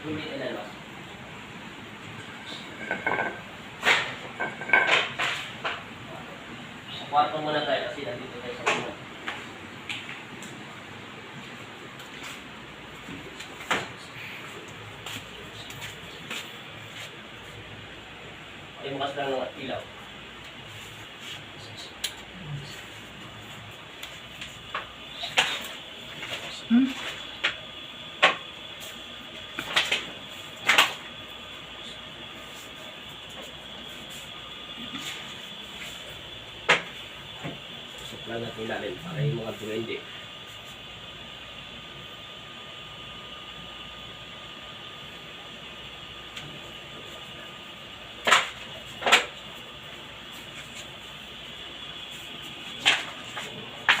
Hindi na sa kwarto muna tayo kasi nandito tayo sa una. Ay, bukas lang ng ilaw. Lang natin natin para yung mga duwende.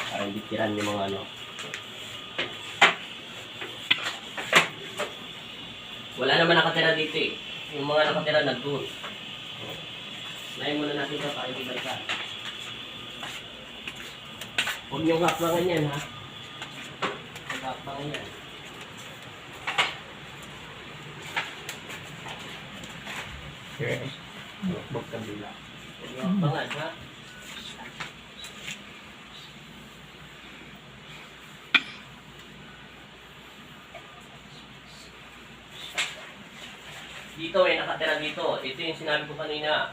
Para hindi tiran yung mga ano. Wala naman nakatira dito eh. Yung mga nakatira na doon. Nahin muna natin ito para hindi balikan. Huwag niyong hakbangan yan, ha? Huwag hakbangan yan. Okay. Huwag kabila. Huwag niyong hakbangan, ha? Dito nakatira dito. Ito yung sinabi ko kanina.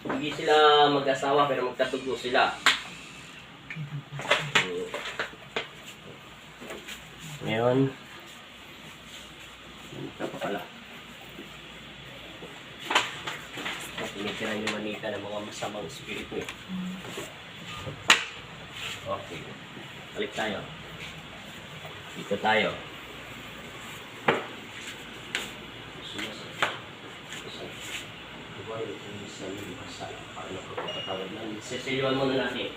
Hindi sila mag-asawa pero magkatugo sila. Ngayon, ito pa pala. Tinitira yung manika ng mga masamang spirito. Okay. Balik tayo. Dito tayo. Sisiluan muna natin.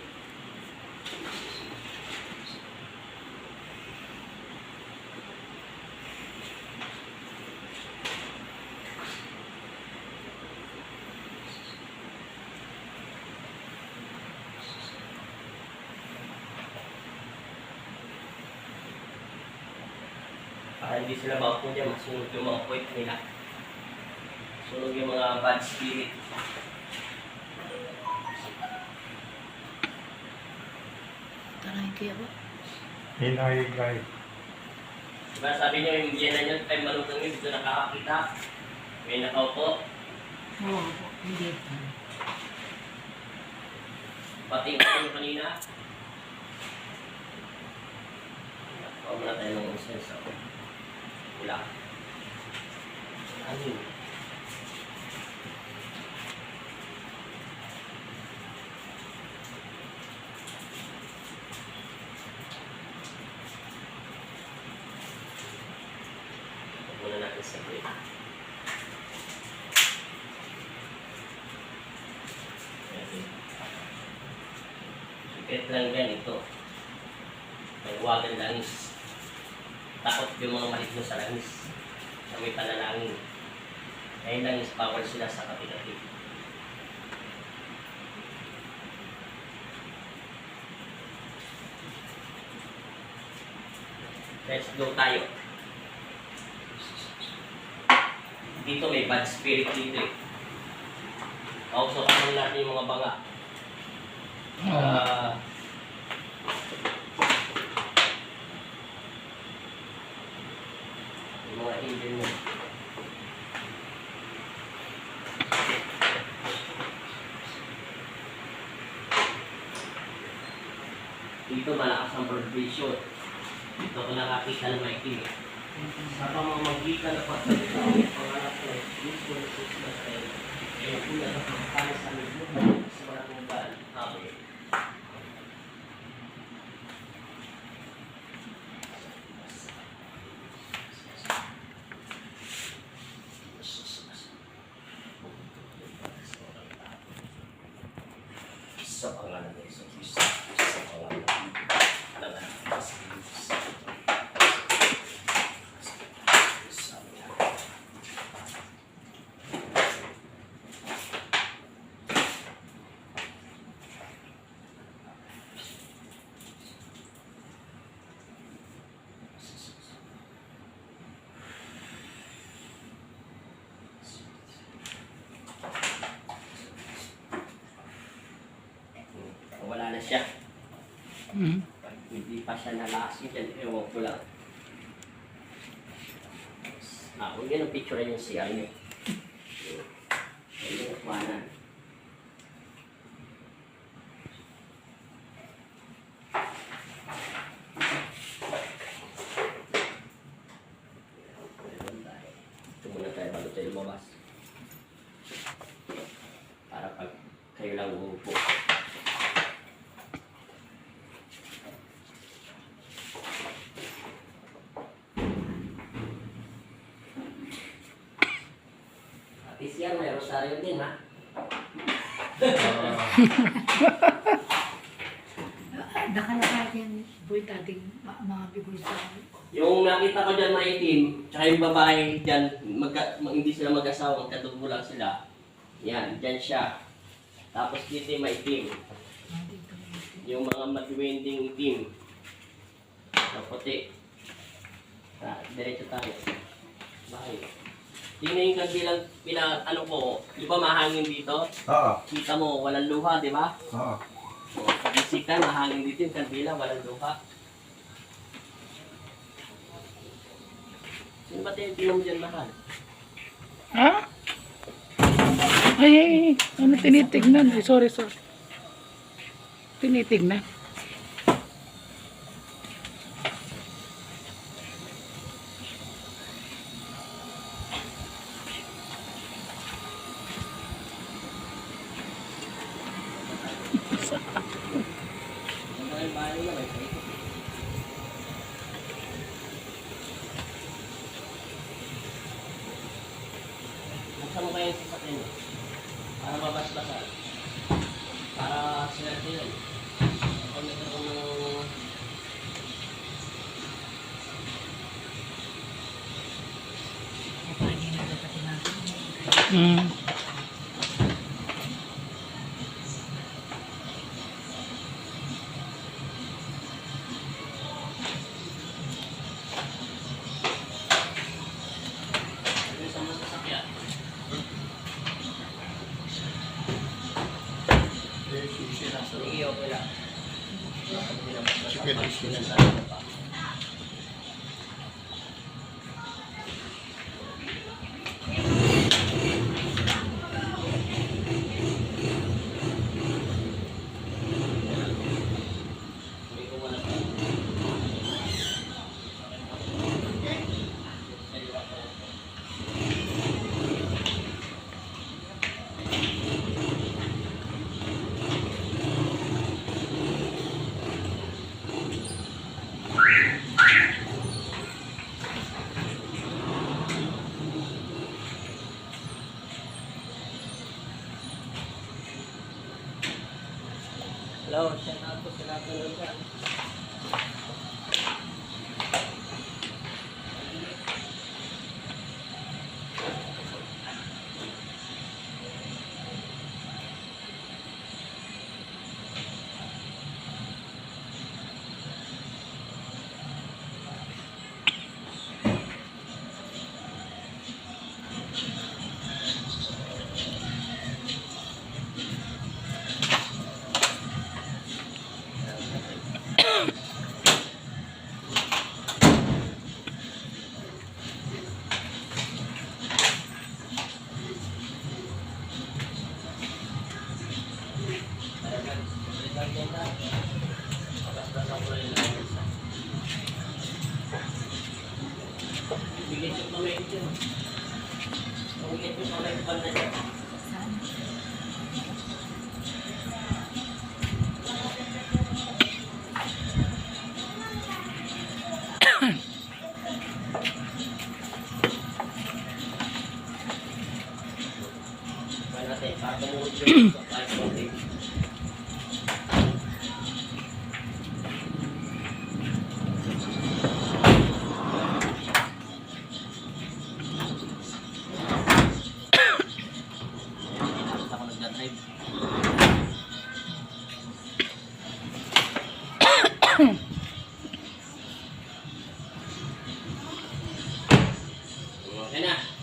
Para hindi sila maupo dyan, masunog yung mga point nila. Sunog yung mga bad spirit. Kaya ba? Hinay, guys. Diba sabi niyo yung biyanan niyo, ay malugang yun, dito nakakakita. May nakaupo. Oo, hindi. Pati yung kanina. Huwag muna tayo ng insenso. Wala. Ano yun? Muna natin sa break. Sikret lang ganito. May wagan langis. Takot yung mga maligno sa langis. Sa may panalangin. May langis power sila sa kapit-kapit. Let's go tayo. Dito may bad spirit dito eh. Kausokan natin yung mga banga. Yung mga angel mo. Dito malakas ang vibration. Dito ko nakakita ng maitim eh. Sa pamamagitan ng pagsalita ang pangalap ko, gusto na sa tayo. Kaya kung nakakakala sa aming buhay sa maraming baan, amen. Sa pangalan ng Yesus Cristo, sa pangalan ng anak ng Diyos. Pag hindi pa siya nalasin dyan, ewan ko lang. Huwag yan ang picture yung CR niyo. Ayun yung kuwanan. Ito muna tayo bago tayo lumabas. Para pag kayo lang uupo. Atis yan, may rosaryo din ha. Nakalakad yan, boy, dating mga bigol sa Yung nakita ko dyan maitim, tsaka yung babae dyan, hindi sila mag-asawa, magkatubo lang sila. Yan, dyan siya. Tapos dito yung maitim. Yung mga madiwending itim. Na puti. Diretso tayo. Bakit? Tingnan yung kabilang, ano ko, di ba mahangin dito? Oo. Kita mo, walang luha, di ba? Oo. O, pag-isika, mahangin dito yung kabila, walang luha. Sino ba tayo tinom dyan, mahal? Ha? Ay, ano tinitignan? Ay, sorry. Tinitignan. Ang mga bahay na, may kayo. Buksan mo kayo yung sasakyan mo. Para mabas-basan. Para sila din. Kung ito kung Hmm. yung sa mga sasakyan. Sige, okay lang. Sige. Hindi ko wala pa. Hello, shout out po sa lahat ng lugar. Bigyan siya pamay ito. Bigyan siya pamay ito na siya. Kaya natin, para tumuhod siya sa kahit konti. Ako nagdadrive. Okay na.